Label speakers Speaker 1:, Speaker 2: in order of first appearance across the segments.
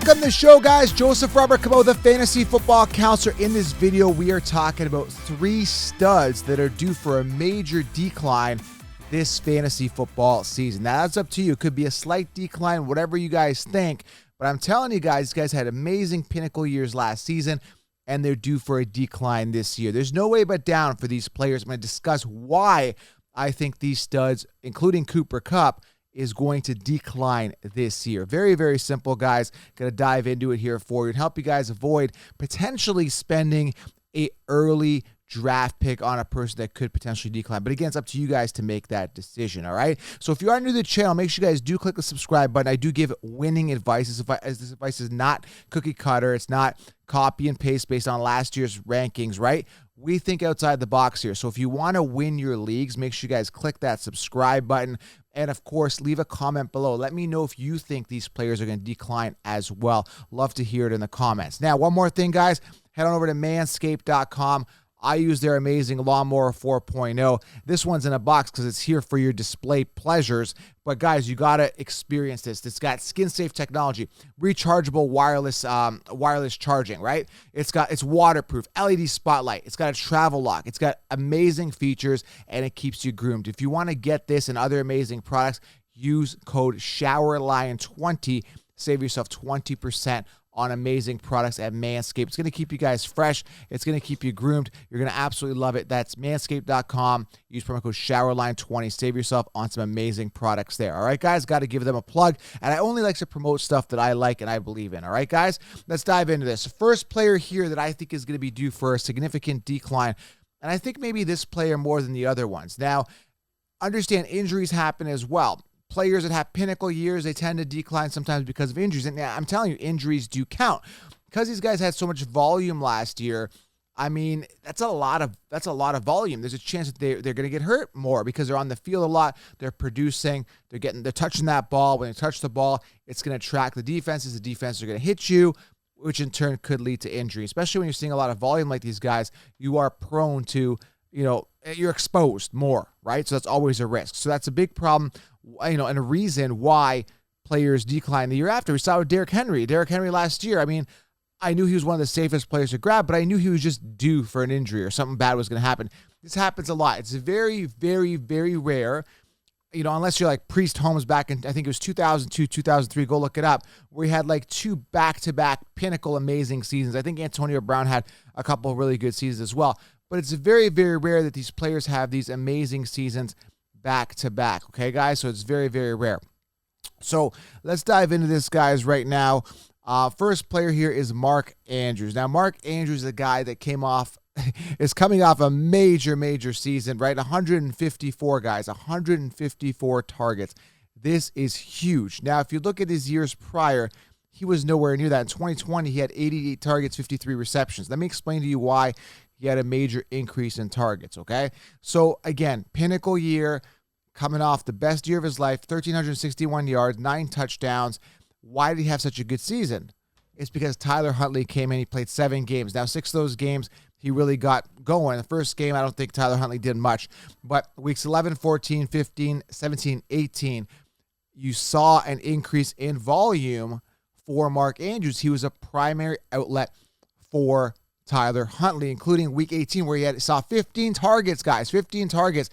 Speaker 1: Welcome to the show, guys. Joseph Robert Cabo, the fantasy football counselor. In this video, we are talking about 3 studs that are due for a major decline this fantasy football season. Now, that's up to you. It could be a slight decline, whatever you guys think. But I'm telling you guys, had amazing pinnacle years last season, and they're due for a decline this year. There's no way but down for these players. I'm going to discuss why I think these studs, including Kupp, is going to decline this year. Very, very simple, guys. Going to dive into it here for you and help you guys avoid potentially spending an early draft pick on a person that could potentially decline. But again, it's up to you guys to make that decision, all right? So if you are new to the channel, make sure you guys do click the subscribe button. I do give winning advice. This advice is not cookie cutter. It's not copy and paste based on last year's rankings, right? We think outside the box here. So if you want to win your leagues, make sure you guys click that subscribe button. And, of course, leave a comment below. Let me know if you think these players are going to decline as well. Love to hear it in the comments. Now, one more thing, guys. Head on over to manscape.com. I use their amazing Lawnmower 4.0. This one's in a box because it's here for your display pleasures. But, guys, you got to experience this. It's got skin-safe technology, rechargeable wireless charging, right? It's waterproof, LED spotlight. It's got a travel lock. It's got amazing features, and it keeps you groomed. If you want to get this and other amazing products, use code SHOWERLION20. Save yourself 20% on amazing products at Manscaped. It's going to keep you guys fresh. It's going to keep you groomed. You're going to absolutely love it. That's manscaped.com. Use promo code SHOWERLINE20. Save yourself on some amazing products there. All right, guys? Got to give them a plug. And I only like to promote stuff that I like and I believe in. All right, guys? Let's dive into this. First player here that I think is going to be due for a significant decline. And I think maybe this player more than the other ones. Now, understand injuries happen as well. Players that have pinnacle years, they tend to decline sometimes because of injuries. And I'm telling you, injuries do count. Because these guys had so much volume last year, I mean, that's a lot of volume. There's a chance that they're going to get hurt more because they're on the field a lot. They're producing. They're touching that ball. When they touch the ball, it's going to attract the defenses. The defenses are going to hit you, which in turn could lead to injury. Especially when you're seeing a lot of volume like these guys, you are prone to, you're exposed more, right? So that's always a risk. So that's a big problem, and a reason why players decline the year after. We saw with Derrick Henry. Derrick Henry last year, I mean, I knew he was one of the safest players to grab, but I knew he was just due for an injury or something bad was going to happen. This happens a lot. It's very, very, very rare, unless you're like Priest Holmes back in, I think it was 2002, 2003, go look it up, where he had like 2 back-to-back pinnacle amazing seasons. I think Antonio Brown had a couple of really good seasons as well. But it's very, very rare that these players have these amazing seasons back-to-back, okay, guys? So it's very, very rare. So let's dive into this, guys, right now. First player here is Marc Andrews. Now, Marc Andrews is a guy that is coming off a major, major season, right? 154 guys, 154 targets. This is huge. Now, if you look at his years prior, he was nowhere near that. In 2020, he had 88 targets, 53 receptions. Let me explain to you why he had a major increase in targets, okay? So, again, pinnacle year, coming off the best year of his life, 1,361 yards, 9 touchdowns. Why did he have such a good season? It's because Tyler Huntley came in. He played 7 games. Now, 6 of those games, he really got going. The first game, I don't think Tyler Huntley did much. But weeks 11, 14, 15, 17, 18, you saw an increase in volume for Marc Andrews. He was a primary outlet for Tyler Huntley, including week 18, where he saw 15 targets, guys, 15 targets.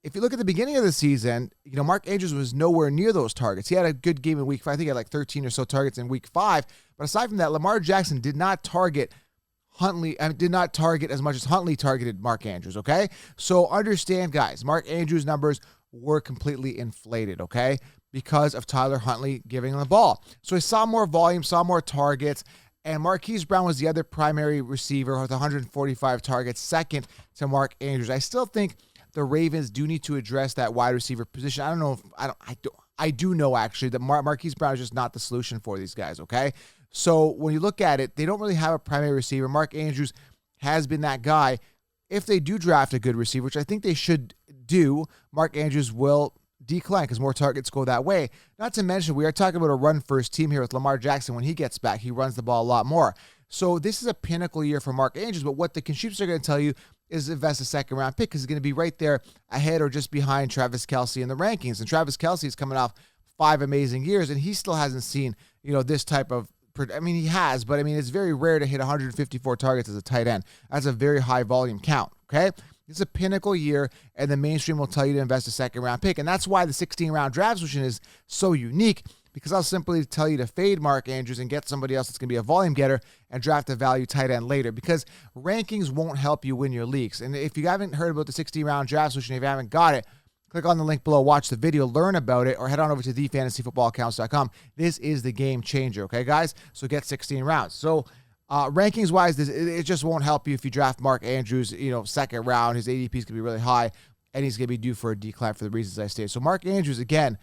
Speaker 1: If you look at the beginning of the season, Marc Andrews was nowhere near those targets. He had a good game in week 5. I think he had like 13 or so targets in week 5. But aside from that, Lamar Jackson did not target as much as Huntley targeted Marc Andrews, okay? So understand, guys, Marc Andrews' numbers were completely inflated, okay, because of Tyler Huntley giving him the ball. So he saw more volume, saw more targets, and Marquise Brown was the other primary receiver with 145 targets, second to Marc Andrews. I still think the Ravens do need to address that wide receiver position. I do know actually that Marquise Brown is just not the solution for these guys, okay? So when you look at it, they don't really have a primary receiver. Marc Andrews has been that guy. If they do draft a good receiver, which I think they should do, Marc Andrews will decline because more targets go that way. Not to mention, we are talking about a run-first team here with Lamar Jackson. When he gets back, he runs the ball a lot more. So this is a pinnacle year for Marc Andrews, but what the contributors are going to tell you is invest a second-round pick because he's going to be right there ahead or just behind Travis Kelce in the rankings. And Travis Kelce is coming off 5 amazing years, and he still hasn't seen, this type of I mean, he has, but I mean, it's very rare to hit 154 targets as a tight end. That's a very high volume count, okay? It's a pinnacle year, and the mainstream will tell you to invest a second-round pick. And that's why the 16-round draft solution is so unique, because I'll simply tell you to fade Marc Andrews and get somebody else that's going to be a volume getter and draft a value tight end later, because rankings won't help you win your leagues. And if you haven't heard about the 16-round draft solution, if you haven't got it, click on the link below, watch the video, learn about it, or head on over to thefantasyfootballaccounts.com. This is the game changer, okay, guys? So get 16 rounds. So rankings-wise, it just won't help you if you draft Marc Andrews, second round. His ADP is going to be really high, and he's going to be due for a decline for the reasons I stated. So Marc Andrews, again,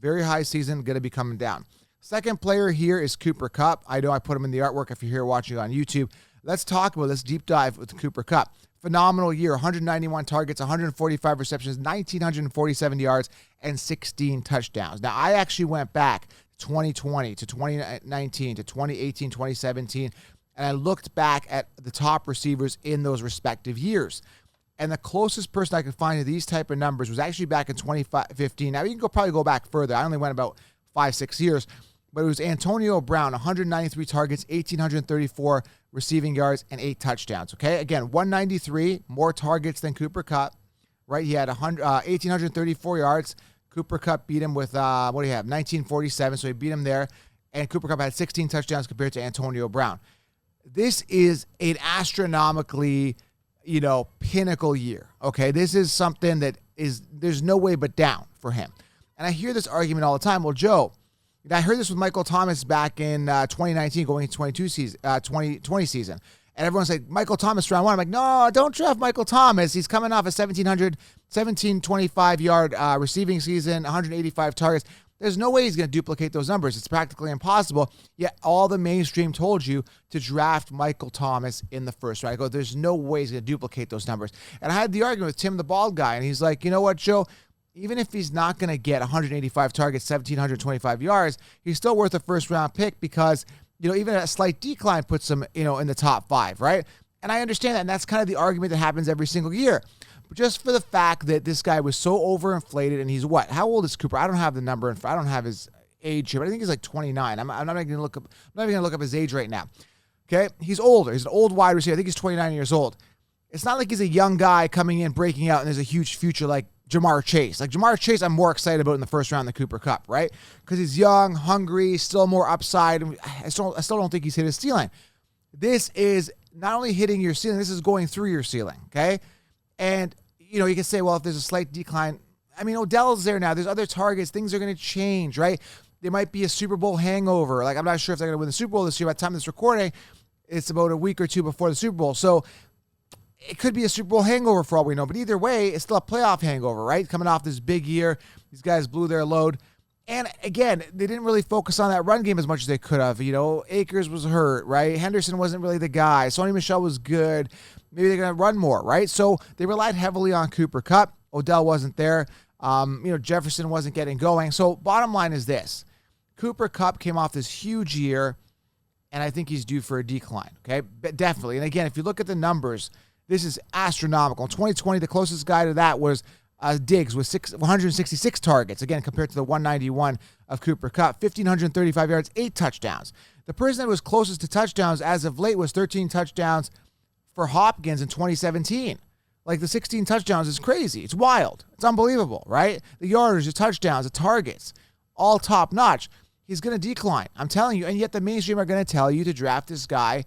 Speaker 1: very high season, going to be coming down. Second player here is Cooper Kupp. I know I put him in the artwork if you're here watching on YouTube. Let's talk about this deep dive with Cooper Kupp. Phenomenal year, 191 targets, 145 receptions, 1,947 yards, and 16 touchdowns. Now, I actually went back 2020 to 2019 to 2018, 2017, and I looked back at the top receivers in those respective years. And the closest person I could find to these type of numbers was actually back in 2015. Now, you can probably go back further. I only went about 5-6 years. But it was Antonio Brown, 193 targets, 1,834 receiving yards, and 8 touchdowns, okay? Again, 193, more targets than Cooper Kupp, right? He had 1,834 yards. Cooper Kupp beat him with, 1947, so he beat him there. And Cooper Kupp had 16 touchdowns compared to Antonio Brown. This is an astronomically, pinnacle year, okay? This is something that there's no way but down for him. And I hear this argument all the time. Well, Joe, I heard this with Michael Thomas back in 2019 going into 2020 season. And everyone's like, Michael Thomas round one. I'm like, no, don't draft Michael Thomas. He's coming off a 1,725-yard receiving season, 185 targets. There's no way he's going to duplicate those numbers. It's practically impossible. Yet all the mainstream told you to draft Michael Thomas in the first round. I go, there's no way he's going to duplicate those numbers. And I had the argument with Tim the Bald Guy, and he's like, you know what, Joe? Even if he's not going to get 185 targets, 1,725 yards, he's still worth a first-round pick because, even a slight decline puts him, in the top 5, right? And I understand that, and that's kind of the argument that happens every single year. But just for the fact that this guy was so overinflated, and he's what? How old is Cooper? I don't have the number, I don't have his age here, but I think he's like 29. I'm not even going to look up. I'm not even going to look up his age right now. Okay, he's older. He's an old wide receiver. I think he's 29 years old. It's not like he's a young guy coming in, breaking out, and there's a huge future like Jamar Chase. Like Jamar Chase, I'm more excited about in the first round than Cooper Kupp, right? Because he's young, hungry, still more upside. I still don't think he's hit his ceiling. This is not only hitting your ceiling, this is going through your ceiling, okay? And, you can say, well, if there's a slight decline, I mean, Odell's there now. There's other targets. Things are going to change, right? There might be a Super Bowl hangover. Like, I'm not sure if they're going to win the Super Bowl this year. By the time of this recording, it's about a week or two before the Super Bowl. So it could be a Super Bowl hangover for all we know, but either way, it's still a playoff hangover, right? Coming off this big year, these guys blew their load. And again, they didn't really focus on that run game as much as they could have. Akers was hurt, right? Henderson wasn't really the guy. Sony Michel was good. Maybe they're going to run more, right? So they relied heavily on Cooper Kupp. Odell wasn't there. Jefferson wasn't getting going. So bottom line is this. Cooper Kupp came off this huge year, and I think he's due for a decline, okay? But definitely. And again, if you look at the numbers, this is astronomical. In 2020, the closest guy to that was Diggs with 166 targets, again, compared to the 191 of Cooper Kupp, 1,535 yards, 8 touchdowns. The person that was closest to touchdowns as of late was 13 touchdowns for Hopkins in 2017. Like, the 16 touchdowns is crazy. It's wild. It's unbelievable, right? The yardage, the touchdowns, the targets, all top-notch. He's going to decline. I'm telling you. And yet the mainstream are going to tell you to draft this guy,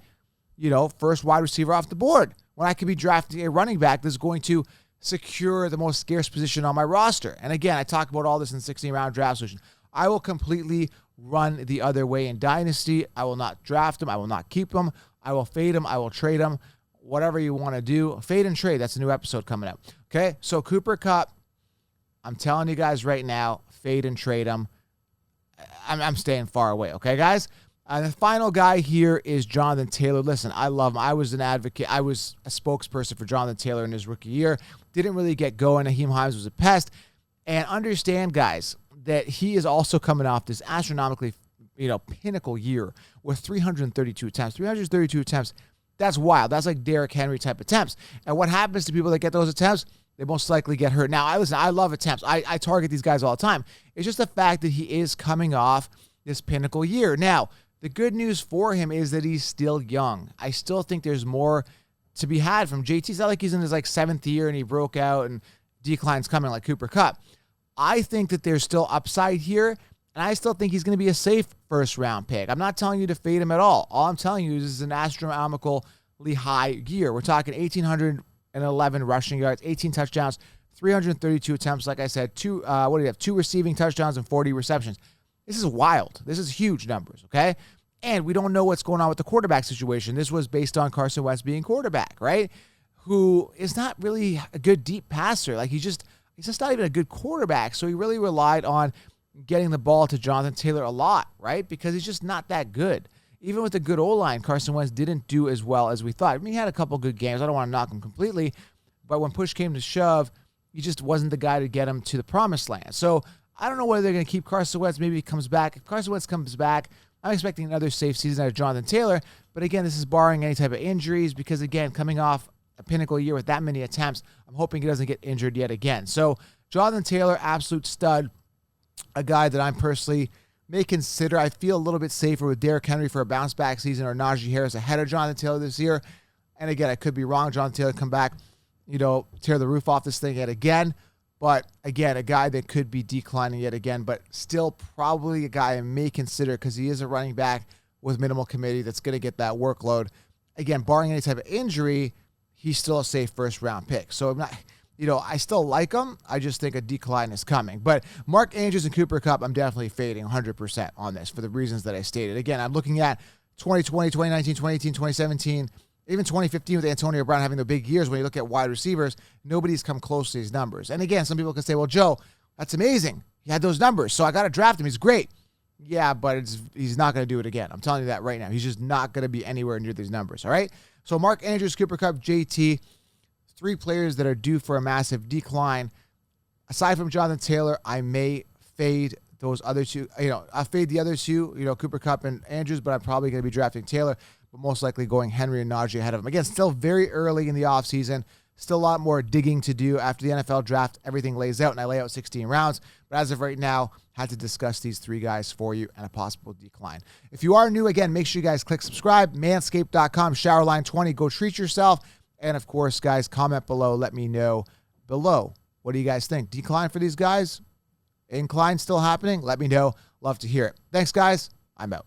Speaker 1: first wide receiver off the board, when I could be drafting a running back that's going to secure the most scarce position on my roster. And again, I talk about all this in the 16-round draft solution. I will completely run the other way in Dynasty. I will not draft him. I will not keep him. I will fade him. I will trade him. Whatever you want to do. Fade and trade. That's a new episode coming up. Okay? So Cooper Kupp, I'm telling you guys right now, fade and trade him. I'm staying far away. Okay, guys? And the final guy here is Jonathan Taylor. Listen, I love him. I was an advocate. I was a spokesperson for Jonathan Taylor in his rookie year. Didn't really get going. Naheem Hines was a pest. And understand, guys, that he is also coming off this astronomically, pinnacle year with 332 attempts. 332 attempts, that's wild. That's like Derrick Henry type attempts. And what happens to people that get those attempts? They most likely get hurt. Now, I love attempts. I target these guys all the time. It's just the fact that he is coming off this pinnacle year. Now, The good news for him is that he's still young. I still think there's more to be had from JT. It's not like he's in his 7th year and he broke out and decline's coming like Cooper Kupp. I think that there's still upside here, and I still think he's going to be a safe first-round pick. I'm not telling you to fade him at all. All I'm telling you is this is an astronomically high year. We're talking 1,811 rushing yards, 18 touchdowns, 332 attempts. Like I said, two receiving touchdowns and 40 receptions. This is wild. This is huge numbers, okay? And we don't know what's going on with the quarterback situation. This was based on Carson Wentz being quarterback, right? Who is not really a good deep passer. He's just not even a good quarterback. So he really relied on getting the ball to Jonathan Taylor a lot, right? Because he's just not that good. Even with a good O-line, Carson Wentz didn't do as well as we thought. I mean, he had a couple good games. I don't want to knock him completely. But when push came to shove, he just wasn't the guy to get him to the promised land. So I don't know whether they're going to keep Carson Wentz. Maybe he comes back. If Carson Wentz comes back, I'm expecting another safe season out of Jonathan Taylor. But again, this is barring any type of injuries because, again, coming off a pinnacle year with that many attempts, I'm hoping he doesn't get injured yet again. So Jonathan Taylor, absolute stud, a guy that I'm personally may consider. I feel a little bit safer with Derrick Henry for a bounce-back season or Najee Harris ahead of Jonathan Taylor this year. And again, I could be wrong. Jonathan Taylor come back, tear the roof off this thing yet again. But again, a guy that could be declining yet again, but still probably a guy I may consider because he is a running back with minimal committee that's going to get that workload. Again, barring any type of injury, he's still a safe first-round pick. So I'm not, I still like him. I just think a decline is coming. But Marc Andrews and Cooper Kupp, I'm definitely fading 100% on this for the reasons that I stated. Again, I'm looking at 2020, 2019, 2018, 2017, even 2015 with Antonio Brown having the big years. When you look at wide receivers, nobody's come close to these numbers. And again, some people can say, well, Joe, that's amazing. He had those numbers, so I got to draft him. He's great. Yeah, but he's not going to do it again. I'm telling you that right now. He's just not going to be anywhere near these numbers, all right? So Marc Andrews, Cooper Kupp, JT, 3 players that are due for a massive decline. Aside from Jonathan Taylor, I may fade those other two. I fade the other two, Cooper Kupp and Andrews, but I'm probably going to be drafting Taylor, but most likely going Henry and Najee ahead of him. Again, still very early in the offseason. Still a lot more digging to do after the NFL draft. Everything lays out, and I lay out 16 rounds. But as of right now, had to discuss these 3 guys for you and a possible decline. If you are new, again, make sure you guys click subscribe. Manscape.com, showerline 20. Go treat yourself. And, of course, guys, comment below. Let me know below. What do you guys think? Decline for these guys? Incline still happening? Let me know. Love to hear it. Thanks, guys. I'm out.